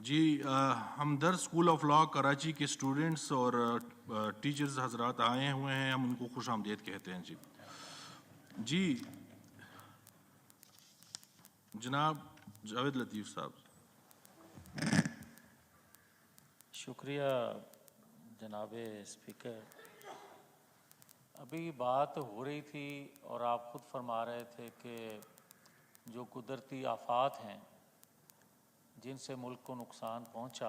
G Hamdard School of Law Karachi کے students اور teachers حضرات آئے ہوئے ہیں، ہم ان کو خوش آمدید کہتے ہیں۔ جی جناب جاوید لطیف صاحب۔ شکریہ جناب اسپیکر۔ ابھی بات ہو رہی تھی اور آپ خود فرما رہے تھے کہ جو قدرتی آفات ہیں جن سے ملک کو نقصان پہنچا،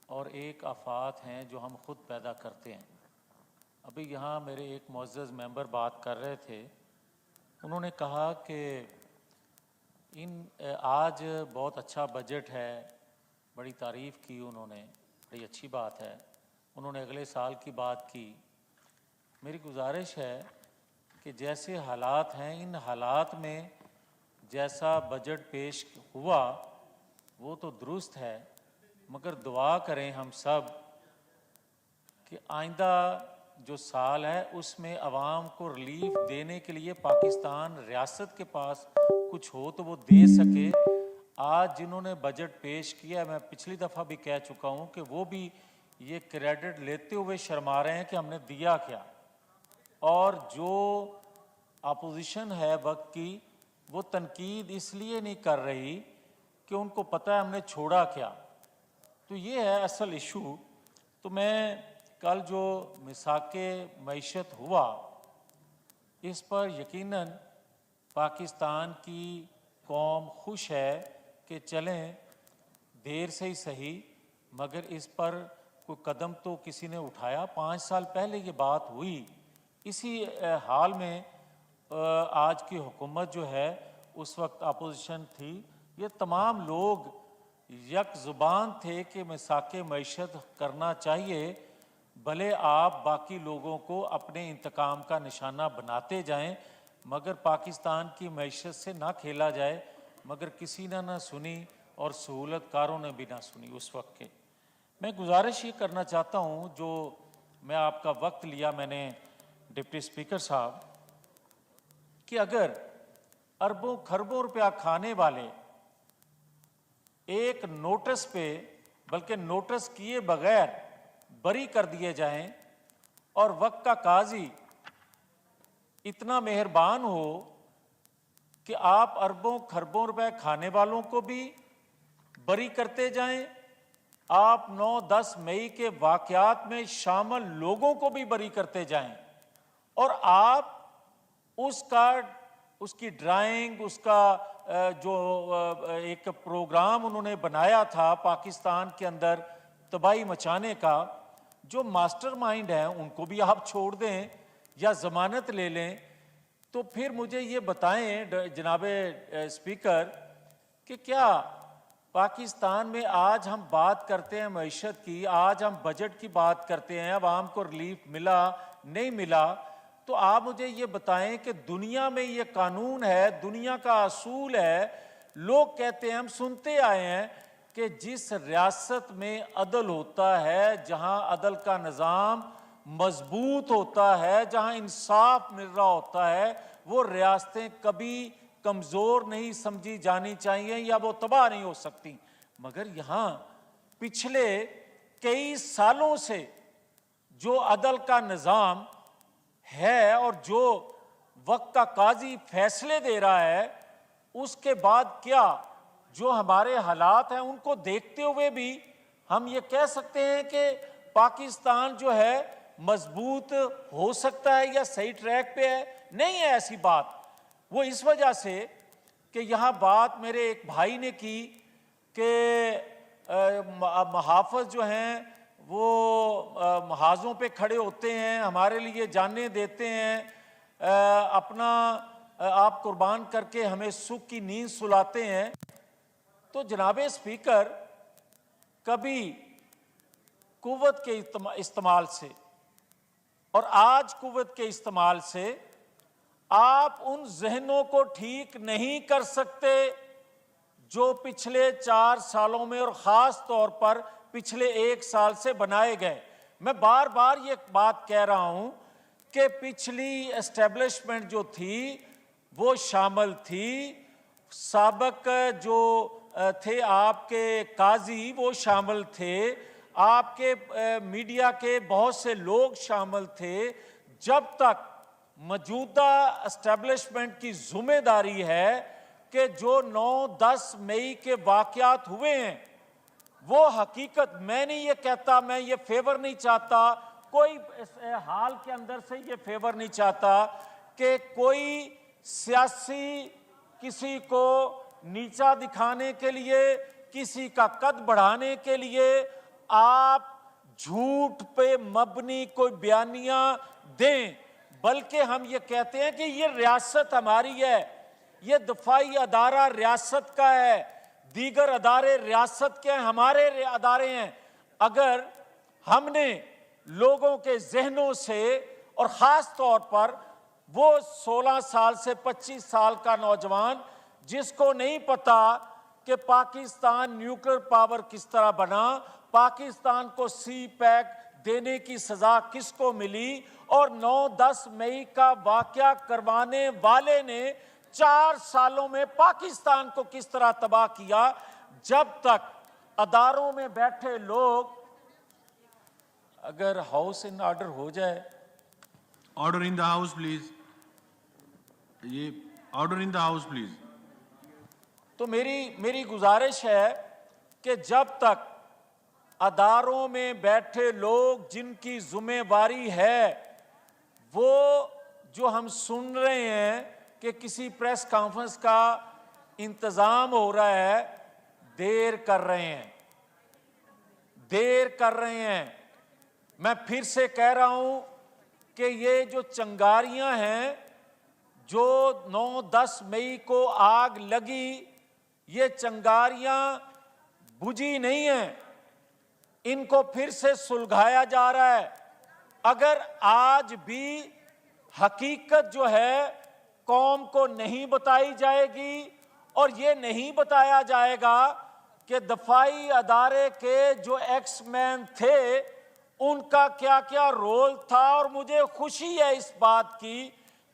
اور ایک آفات ہیں جو ہم خود پیدا کرتے ہیں۔ ابھی یہاں میرے ایک معزز ممبر بات کر رہے تھے، انہوں نے کہا کہ آج بہت اچھا بجٹ ہے، بڑی تعریف کی انہوں نے، بڑی اچھی بات ہے۔ انہوں نے اگلے سال کی بات کی۔ میری گزارش ہے کہ جیسے حالات ہیں، ان حالات میں جیسا بجٹ پیش ہوا وہ تو درست ہے، مگر دعا کریں ہم سب کہ آئندہ جو سال ہے اس میں عوام کو ریلیف دینے کے لیے پاکستان ریاست کے پاس کچھ ہو تو وہ دے سکے۔ آج جنہوں نے بجٹ پیش کیا، میں پچھلی دفعہ بھی کہہ چکا ہوں کہ وہ بھی یہ کریڈٹ لیتے ہوئے شرما رہے ہیں کہ ہم نے دیا کیا، اور جو اپوزیشن ہے وقت کی وہ تنقید اس لیے نہیں کر رہی کہ ان کو پتہ ہے ہم نے چھوڑا کیا۔ تو یہ ہے اصل ایشو۔ تو میں کل جو مساق معیشت ہوا اس پر یقیناً پاکستان کی قوم خوش ہے کہ چلیں دیر سے ہی صحیح، مگر اس پر کوئی قدم تو کسی نے اٹھایا۔ 5 سال پہلے یہ بات ہوئی، اسی حال میں آج کی حکومت جو ہے، اس وقت اپوزیشن تھی، یہ تمام لوگ یک زبان تھے کہ مساق معیشت کرنا چاہیے، بھلے آپ باقی لوگوں کو اپنے انتقام کا نشانہ بناتے جائیں، مگر پاکستان کی معیشت سے نہ کھیلا جائے۔ مگر کسی نے نہ سنی اور سہولت کاروں نے بھی نہ سنی اس وقت کے۔ میں گزارش یہ کرنا چاہتا ہوں، جو میں آپ کا وقت لیا میں نے ڈپٹی اسپیکر صاحب، کہ اگر اربوں خربوں روپیہ کھانے والے ایک نوٹس پہ، بلکہ نوٹس کیے بغیر بری کر دیے جائیں، اور وقت کا قاضی اتنا مہربان ہو کہ آپ اربوں خربوں روپے کھانے والوں کو بھی بری کرتے جائیں، آپ 9-10 مئی کے واقعات میں شامل لوگوں کو بھی بری کرتے جائیں، اور آپ اس کی ڈرائنگ، اس کا جو ایک پروگرام انہوں نے بنایا تھا پاکستان کے اندر تباہی مچانے کا، جو ماسٹر مائنڈ ہیں ان کو بھی آپ چھوڑ دیں یا ضمانت لے لیں، تو پھر مجھے یہ بتائیں جناب اسپیکر کہ کیا پاکستان میں آج ہم بات کرتے ہیں معیشت کی، آج ہم بجٹ کی بات کرتے ہیں، عوام کو ریلیف ملا نہیں ملا، تو آپ مجھے یہ بتائیں کہ دنیا میں یہ قانون ہے، دنیا کا اصول ہے، لوگ کہتے ہیں، ہم سنتے آئے ہیں کہ جس ریاست میں عدل ہوتا ہے، جہاں عدل کا نظام مضبوط ہوتا ہے، جہاں انصاف مل رہا ہوتا ہے، وہ ریاستیں کبھی کمزور نہیں سمجھی جانی چاہیے یا وہ تباہ نہیں ہو سکتی۔ مگر یہاں پچھلے کئی سالوں سے جو عدل کا نظام ہے اور جو وقت کا قاضی فیصلے دے رہا ہے، اس کے بعد کیا جو ہمارے حالات ہیں ان کو دیکھتے ہوئے بھی ہم یہ کہہ سکتے ہیں کہ پاکستان جو ہے مضبوط ہو سکتا ہے یا صحیح ٹریک پہ ہے؟ نہیں ہے ایسی بات۔ وہ اس وجہ سے کہ یہاں بات میرے ایک بھائی نے کی کہ محافظ جو ہیں وہ محاذوں پہ کھڑے ہوتے ہیں، ہمارے لیے جانیں دیتے ہیں، اپنا آپ قربان کر کے ہمیں سکھ کی نیند سلاتے ہیں۔ تو جناب اسپیکر، کبھی قوت کے استعمال سے اور آج قوت کے استعمال سے آپ ان ذہنوں کو ٹھیک نہیں کر سکتے جو پچھلے 4 سالوں میں اور خاص طور پر پچھلے 1 سال سے بنائے گئے۔ میں بار بار یہ بات کہہ رہا ہوں کہ پچھلی اسٹیبلشمنٹ جو تھی وہ شامل تھی سابق جو تھے آپ کے قاضی وہ شامل تھے، آپ کے میڈیا کے بہت سے لوگ شامل تھے. جب تک موجودہ اسٹیبلشمنٹ کی ذمہ داری ہے کہ جو 9-10 مئی کے واقعات ہوئے ہیں وہ حقیقت، میں نہیں یہ کہتا، میں یہ فیور نہیں چاہتا، کوئی حال کے اندر سے یہ فیور نہیں چاہتا کہ کوئی سیاسی کسی کو نیچا دکھانے کے لیے، کسی کا قد بڑھانے کے لیے آپ جھوٹ پہ مبنی کوئی بیانیاں دیں، بلکہ ہم یہ کہتے ہیں کہ یہ ریاست ہماری ہے، یہ دفاعی ادارہ ریاست کا ہے، دیگر ادارے ریاست کے ہیں، ہمارے ادارے ہیں. اگر ہم نے لوگوں کے ذہنوں سے، اور خاص طور پر وہ 16 سال سے 25 سال کا نوجوان جس کو نہیں پتا کہ پاکستان نیوکلیر پاور کس طرح بنا، پاکستان کو سی پیک دینے کی سزا کس کو ملی، اور 9-10 مئی کا واقعہ کروانے والے نے 4 سالوں میں پاکستان کو کس طرح تباہ کیا. جب تک اداروں میں بیٹھے لوگ، اگر ہاؤس ان آرڈر ہو جائے. Order in the house please. یہ order in the house please. تو میری گزارش ہے کہ جب تک اداروں میں بیٹھے لوگ جن کی ذمہ داری ہے، وہ جو ہم سن رہے ہیں کہ کسی پریس کانفرنس کا انتظام ہو رہا ہے، دیر کر رہے ہیں. میں پھر سے کہہ رہا ہوں کہ یہ جو چنگاریاں ہیں، جو 9-10 مئی کو آگ لگی، یہ چنگاریاں بجھی نہیں ہیں، ان کو پھر سے سلگھایا جا رہا ہے. اگر آج بھی حقیقت جو ہے قوم کو نہیں بتائی جائے گی، اور یہ نہیں بتایا جائے گا کہ دفاعی ادارے کے جو ایکس مین تھے ان کا کیا کیا رول تھا، اور مجھے خوشی ہے اس بات کی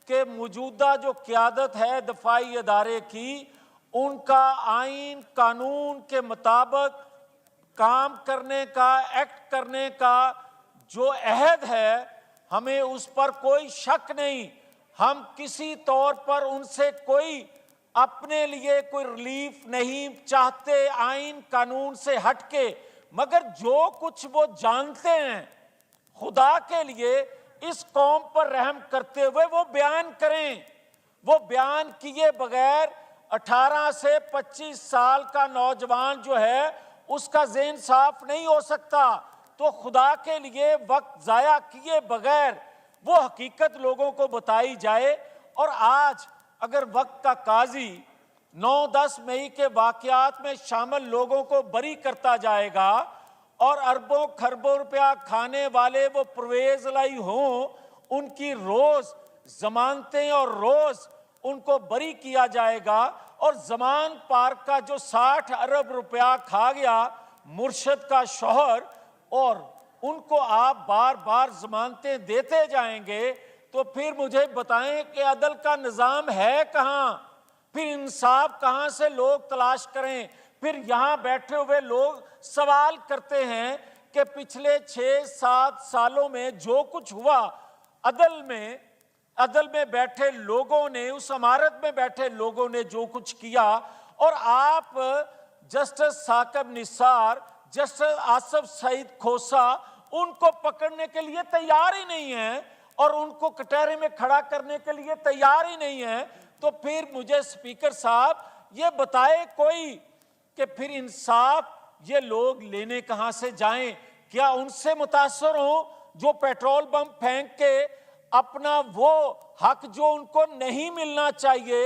کہ موجودہ جو قیادت ہے دفاعی ادارے کی، ان کا آئین قانون کے مطابق کام کرنے کا، ایکٹ کرنے کا جو عہد ہے، ہمیں اس پر کوئی شک نہیں. ہم کسی طور پر ان سے کوئی اپنے لیے کوئی ریلیف نہیں چاہتے آئین قانون سے ہٹ کے، مگر جو کچھ وہ جانتے ہیں خدا کے لیے اس قوم پر رحم کرتے ہوئے وہ بیان کریں. وہ بیان کیے بغیر 18 سے 25 سال کا نوجوان جو ہے اس کا ذہن صاف نہیں ہو سکتا. تو خدا کے لیے وقت ضائع کیے بغیر وہ حقیقت لوگوں کو بتائی جائے. اور آج اگر وقت کا قاضی 9-10 مئی کے واقعات میں شامل لوگوں کو بری کرتا جائے گا، اور اربوں خربوں روپیہ کھانے والے وہ پرویز الہی ہوں، ان کی روز ضمانتیں اور روز ان کو بری کیا جائے گا، اور زمان پارک کا جو 60 ارب روپیہ کھا گیا مرشد کا شوہر، اور ان کو آپ بار بار ضمانتیں دیتے جائیں گے، تو پھر مجھے بتائیں کہ عدل کا نظام ہے کہاں؟ پھر انصاف کہاں سے لوگ تلاش کریں؟ پھر یہاں بیٹھے ہوئے لوگ سوال کرتے ہیں کہ پچھلے 6-7 سالوں میں جو کچھ ہوا عدل میں بیٹھے لوگوں نے، اس عمارت میں بیٹھے لوگوں نے جو کچھ کیا، اور آپ جسٹس ثاقب نثار، جسٹس آصف سعید کھوسا ان کو پکڑنے کے لیے تیار ہی نہیں ہیں، اور ان کو کٹہرے میں کھڑا کرنے کے لیے تیار ہی نہیں ہیں. تو پھر مجھے اسپیکر صاحب یہ بتائے کوئی کہ پھر انصاف یہ لوگ لینے کہاں سے جائیں؟ کیا ان سے متاثر ہوں جو پیٹرول بم پھینک کے اپنا وہ حق جو ان کو نہیں ملنا چاہیے،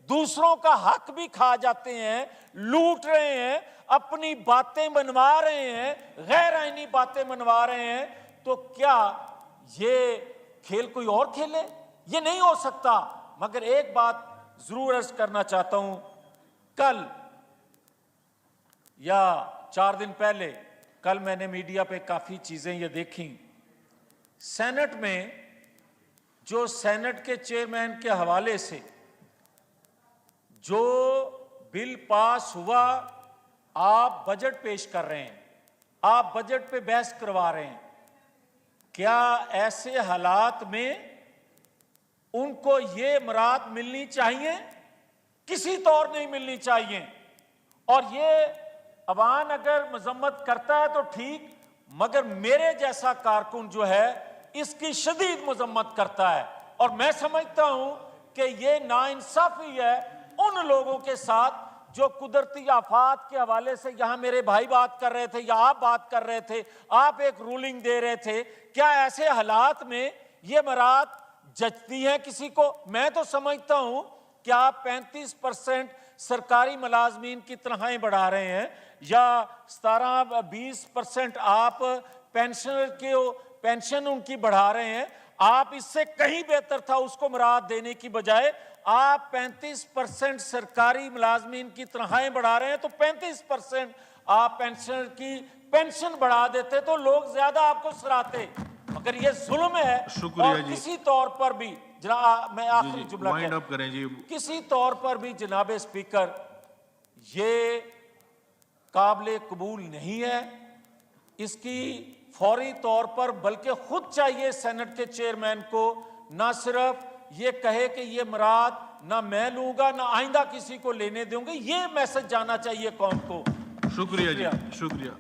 دوسروں کا حق بھی کھا جاتے ہیں، لوٹ رہے ہیں، اپنی باتیں منوا رہے ہیں، غیر آئینی باتیں منوا رہے ہیں؟ تو کیا یہ کھیل کوئی اور کھیلے؟ یہ نہیں ہو سکتا. مگر ایک بات ضرور عرض کرنا چاہتا ہوں، کل یا 4 دن پہلے، کل میں نے میڈیا پہ کافی چیزیں یہ دیکھیں. سینٹ میں جو سینٹ کے چیئرمین کے حوالے سے جو بل پاس ہوا آپ بجٹ پیش کر رہے ہیں, آپ بجٹ پہ بحث کروا رہے ہیں, کیا ایسے حالات میں ان کو یہ مراد ملنی چاہیے؟ کسی طور نہیں ملنی چاہیے. اور یہ عوام اگر مذمت کرتا ہے تو ٹھیک, مگر میرے جیسا کارکن جو ہے اس کی شدید مذمت کرتا ہے, اور میں سمجھتا ہوں کہ یہ ناانصافی ہے ان لوگوں کے ساتھ جو قدرتی آفات کے حوالے سے, یہاں میرے بھائی بات کر رہے تھے یا آپ بات کر رہے تھے, آپ ایک رولنگ دے رہے تھے, کیا ایسے حالات میں یہ مراد جچتی ہے کسی کو؟ میں تو سمجھتا ہوں کہ آپ 35% سرکاری ملازمین کی تنخواہیں بڑھا رہے ہیں, یا 17-20% آپ پینشن ان کی بڑھا رہے ہیں. آپ اس سے کہیں بہتر تھا اس کو مراد دینے کی بجائے آپ 35% سرکاری ملازمین کی تنخواہیں بڑھا رہے ہیں, تو 35% آپ پینشنر کی پینشن بڑھا دیتے تو لوگ زیادہ آپ کو سراہتے. مگر یہ ظلم ہے. اور کسی طور پر بھی جناب, میں آخری جملہ وائنڈ اپ کریں جی. کسی طور پر بھی جناب اسپیکر یہ قابل قبول نہیں ہے. اس کی فوری طور پر بلکہ خود چاہیے سینٹ کے چیئرمین کو نہ صرف یہ کہے کہ یہ مراد نہ میں لوں گا نہ آئندہ کسی کو لینے دوں گے, یہ میسج جانا چاہیے قوم کو. شکریہ جی, شکریہ.